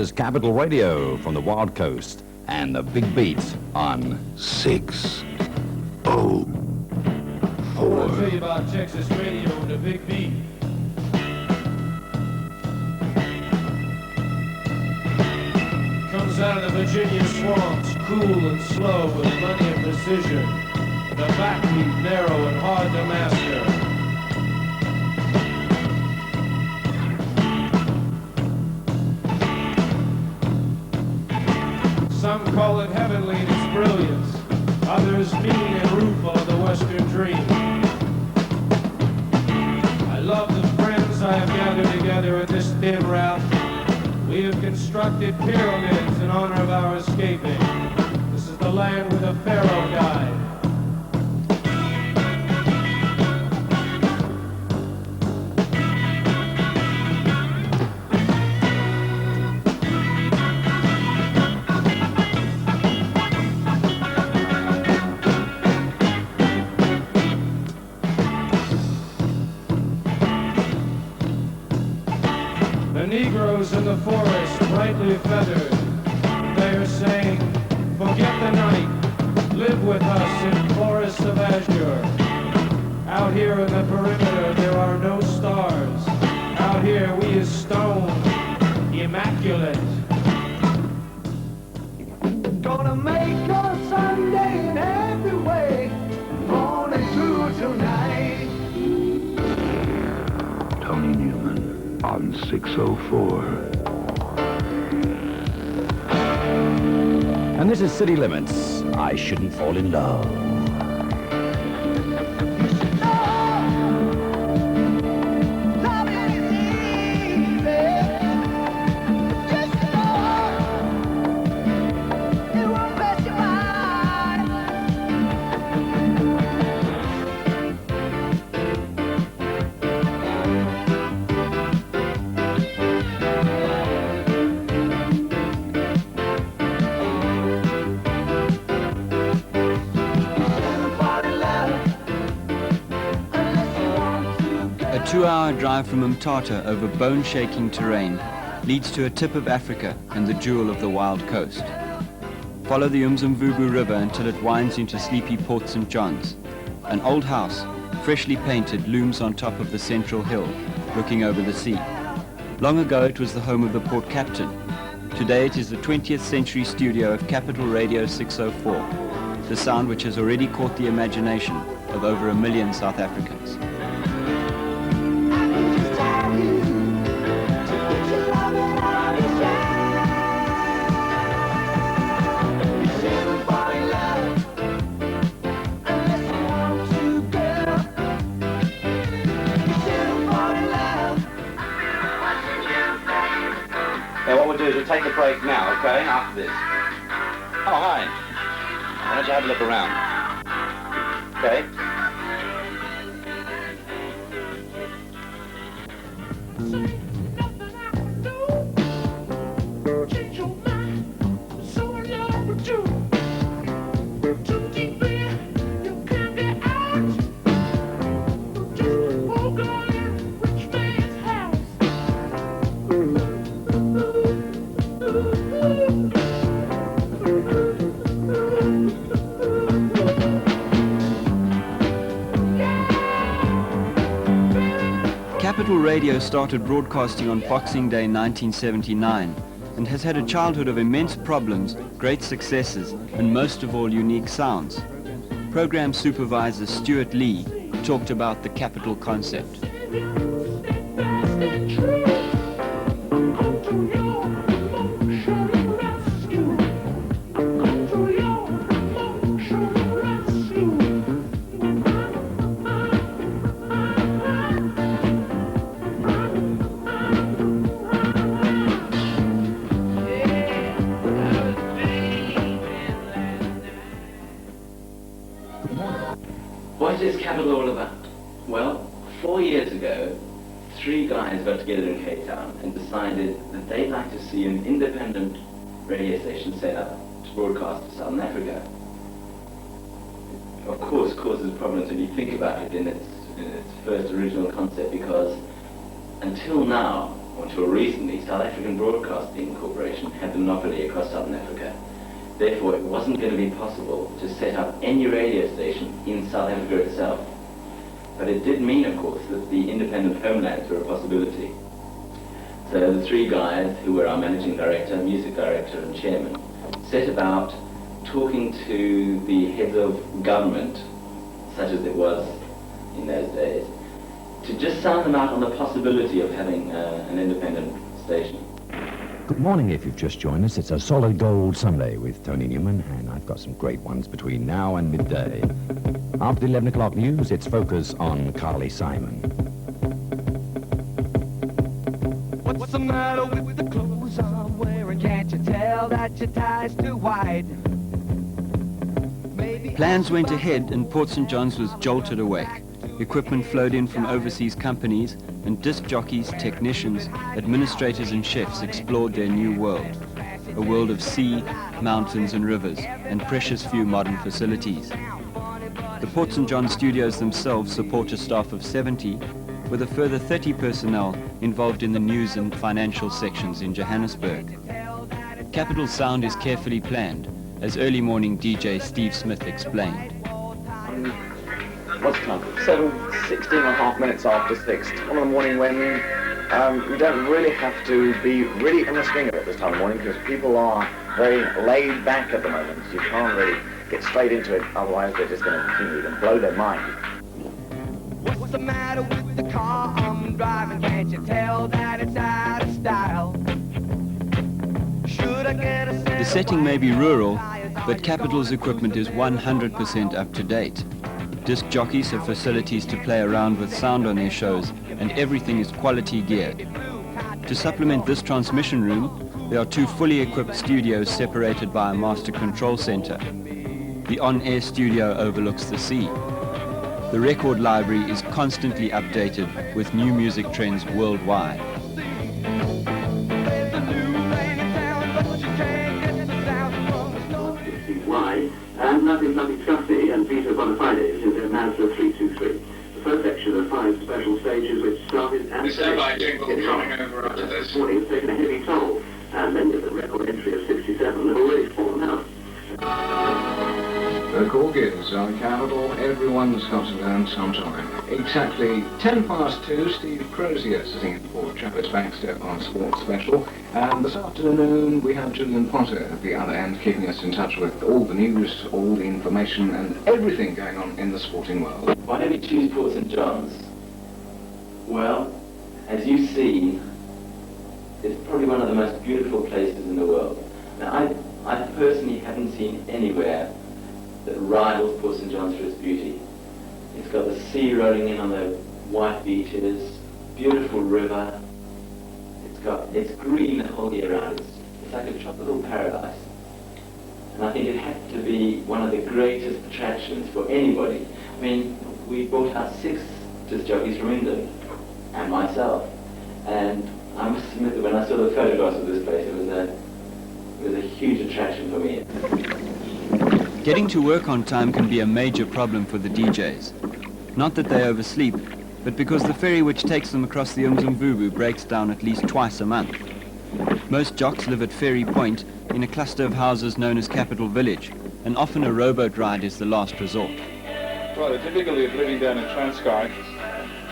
is Capital Radio from the Wild Coast and the Big Beat on 604. I want to tell you about Texas radio and the Big Beat. Comes out of the Virginia swamps, cool and slow with plenty of precision. The backbeat narrow and hard to master. Some call it heavenly in its brilliance, others mean and rueful of the Western dream. I love the friends I have gathered together in this thin route. We have constructed pyramids in honor of our escaping. This is the land where the Pharaoh died. Negroes in the forest, brightly feathered, they are saying, forget the night, live with us in forests of azure. Out here in the perimeter there are no stars. Out here we is stone, immaculate. Gonna make a Sunday in every way, morning through tonight. Tony Newman on 604. And this is City Limits. I Shouldn't Fall in Love. A 2-hour drive from Mthatha over bone-shaking terrain leads to a tip of Africa and the jewel of the Wild Coast. Follow the Umzimvubu River until it winds into sleepy Port St. John's. An old house, freshly painted, looms on top of the central hill, looking over the sea. Long ago it was the home of the port captain. Today it is the 20th century studio of Capital Radio 604, the sound which has already caught the imagination of over 1 million South Africans. What we'll do is we'll take a break now, okay, after this. Oh, hi. Why don't you have a look around? Okay? Capital Radio started broadcasting on Boxing Day 1979 and has had a childhood of immense problems, great successes, and most of all unique sounds. Program supervisor Stuart Lee talked about the Capital concept. What is Capital all about? Well, 4 years ago, 3 guys got together in Cape Town and decided that they'd like to see an independent radio station set up to broadcast to Southern Africa. Of course, causes problems when you think about it in its first original concept, because until now, until recently, South African Broadcasting Corporation had the monopoly across Southern Africa. Therefore, it wasn't going to be possible to set up any radio station in South Africa itself. But it did mean, of course, that the independent homelands were a possibility. So the three guys, who were our managing director, music director, and chairman, set about talking to the heads of government, such as it was in those days, to just sound them out on the possibility of having an independent station. Good morning if you've just joined us. It's a solid gold Sunday with Tony Newman, and I've got some great ones between now and midday. After the 11 o'clock news, it's focus on Carly Simon. What's the matter with the clothes I'm wearing? Can't you tell that your tie's too wide? Plans went ahead and Port St. John's was jolted awake. Equipment flowed in from overseas companies, and disc jockeys, technicians, administrators and chefs explored their new world. A world of sea, mountains and rivers, and precious few modern facilities. The Port St. John's studios themselves support a staff of 70, with a further 30 personnel involved in the news and financial sections in Johannesburg. Capital Sound is carefully planned, as early morning DJ Steve Smith explained. What's the time? 16 and a half minutes after 6. On a morning when we don't really have to be really in the swing of it this time of morning, because people are very laid back at the moment. You can't really get straight into it, otherwise they're just going to continue to blow their mind. What's the matter with the car I'm driving? Can't you tell that it's out of style? Should I get a The setting may be rural, but Capital's equipment is 100% up to date. Disc jockeys have facilities to play around with sound on their shows, and everything is quality gear. To supplement this transmission room, there are two fully equipped studios separated by a master control center. The on-air studio overlooks the sea. The record library is constantly updated with new music trends worldwide. Wide, and nothing Scuffy and Peter Bonafides in their Mazda 323. The first section of 5 special stages which started and this morning has taken a heavy toll, and many of the record entry of 67 have already fallen out. The Gorgons are Capital. Everyone's got to learn sometime. Exactly 2:10, Steve Crozier sitting in for Travis Baxter on Sports Special. And this afternoon we have Julian Potter at the other end, keeping us in touch with all the news, all the information and everything going on in the sporting world. Why did we choose Port St. John's? Well, as you've seen, it's probably one of the most beautiful places in the world. Now, I personally haven't seen anywhere that rivals Port St. John's for its beauty. It's got the sea rolling in on the white beaches, beautiful river. It's green the whole year round. It's like a tropical paradise. And I think it has to be one of the greatest attractions for anybody. I mean, we brought out 6 disc jockeys from England, and myself. And I must admit that when I saw the photographs of this place, it was a huge attraction for me. Getting to work on time can be a major problem for the DJs. Not that they oversleep, but because the ferry which takes them across the Umzimvubu breaks down at least twice a month. Most jocks live at Ferry Point in a cluster of houses known as Capital Village, and often a rowboat ride is the last resort. Well, the difficulty of living down in Transkei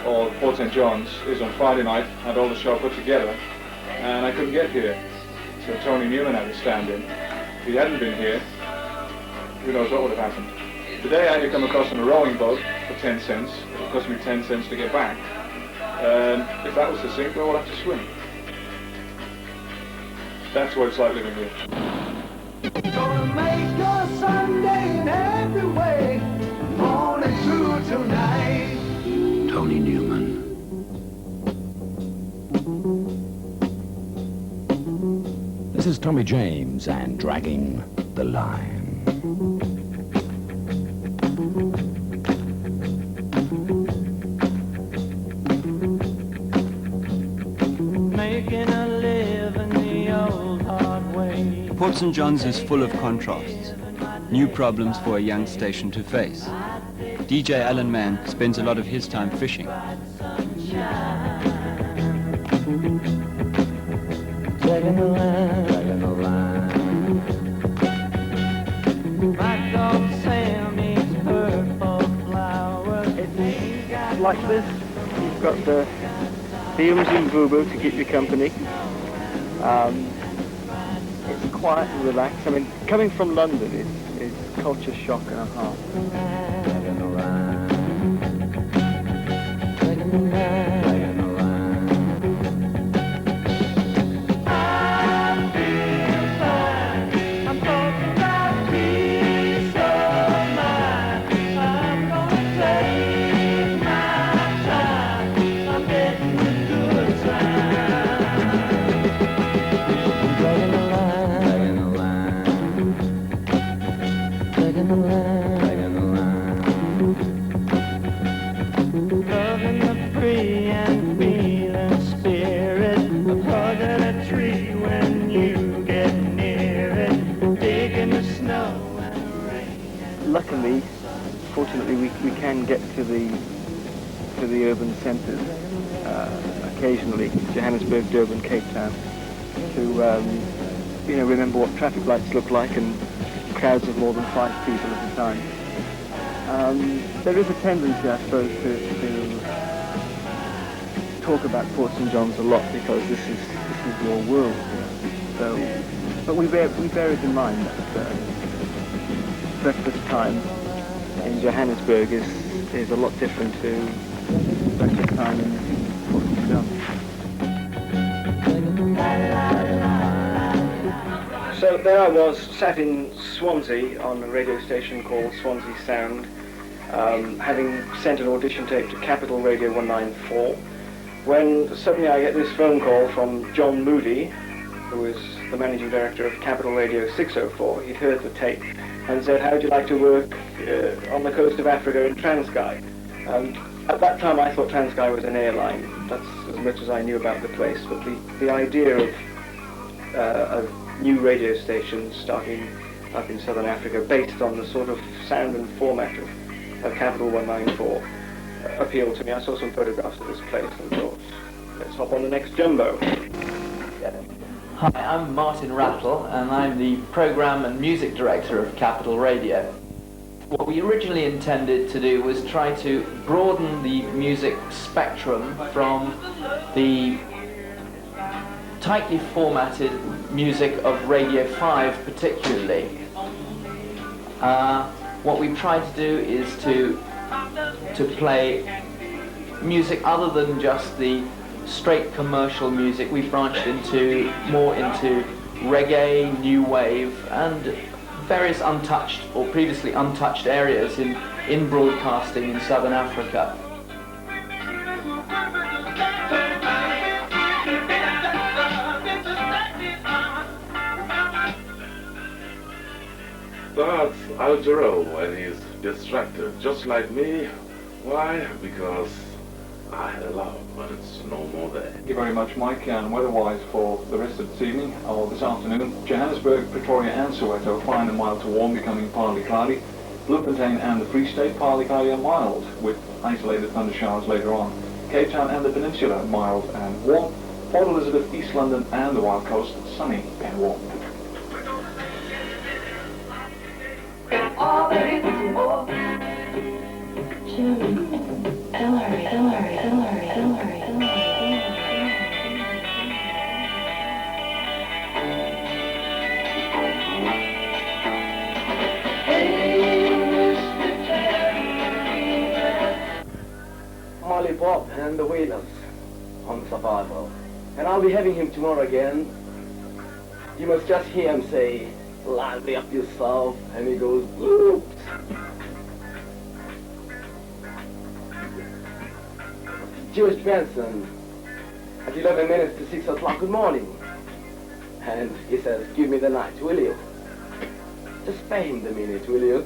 or Port St. John's is on Friday night, had all the show put together, and I couldn't get here. So Tony Newman had to stand in. If he hadn't been here, who knows what would have happened. Today I had to come across on a rowing boat for 10 cents. It would cost me 10 cents to get back. And if that was to sink, well, we'll have to swim. That's what it's like living here. Gonna make a Sunday in every way, morning through till night. Tony Newman. This is Tommy James and Dragging the Line. Making a living the old hard way. Port St. John's is full of contrasts, new problems for a young station to face. DJ Alan Mann spends a lot of his time fishing. dragging the line, dragging the line. My dog Sam eats purple flowers. It's like this. You've got the Umzimvubu to keep you company. It's quiet and relaxed. I mean, coming from London is culture shock and a half. Dragging the line, Dragging the line. dragging the line. I feel fine. I'm talking about peace of mind. I'm gonna take my time. I'm getting a good time. Dragging the line, Dragging the line, dragging the line. dragging the line. Loving the free and feeling spirit of hugging a tree when you get near it, digging the snow and rain. Luckily, fortunately, we can get to the urban centres occasionally, Johannesburg, Durban, Cape Town, to remember what traffic lights look like and crowds of more than 5 people at a time. There is a tendency, I suppose, to talk about Port St John's a lot because this is your world. So, but we bear it in mind that breakfast time in Johannesburg is a lot different to breakfast time in Port St John. So there I was, sat in Swansea on a radio station called Swansea Sound, having sent an audition tape to Capital Radio 194, when suddenly I get this phone call from John Moody, who is the managing director of Capital Radio 604. He'd heard the tape and said, how would you like to work on the coast of Africa in Transkei? And at that time I thought Transkei was an airline. That's as much as I knew about the place, but the idea of new radio stations starting up in southern Africa based on the sort of sound and format of Capital 194 appealed to me. I saw some photographs of this place and thought, let's hop on the next jumbo. Hi, I'm Martin Rattle and I'm the program and music director of Capital Radio. What we originally intended to do was try to broaden the music spectrum from the tightly formatted music of Radio 5 particularly. What we've tried to do is to play music other than just the straight commercial music. We've branched more into reggae, new wave and various untouched or previously untouched areas in broadcasting in southern Africa. That's Algero when he's distracted, just like me. Why? Because I had a love, but it's no more there. Thank you very much, Mike. And weather-wise for the rest of this evening or this afternoon, Johannesburg, Pretoria and Soweto, fine and mild to warm, becoming partly cloudy. Bloemfontein and the Free State, partly cloudy and mild, with isolated thunder showers later on. Cape Town and the Peninsula, mild and warm. Port Elizabeth, East London and the Wild Coast, sunny and warm. All there is more. Molly Bob and the Wailers on Survival. And I'll be having him tomorrow again. You must just hear him say, lively up yourself, and he goes, oops. George Benson, at 11 minutes to 6 o'clock, good morning. And he says, give me the night, will you? Just spare him the minute, will you?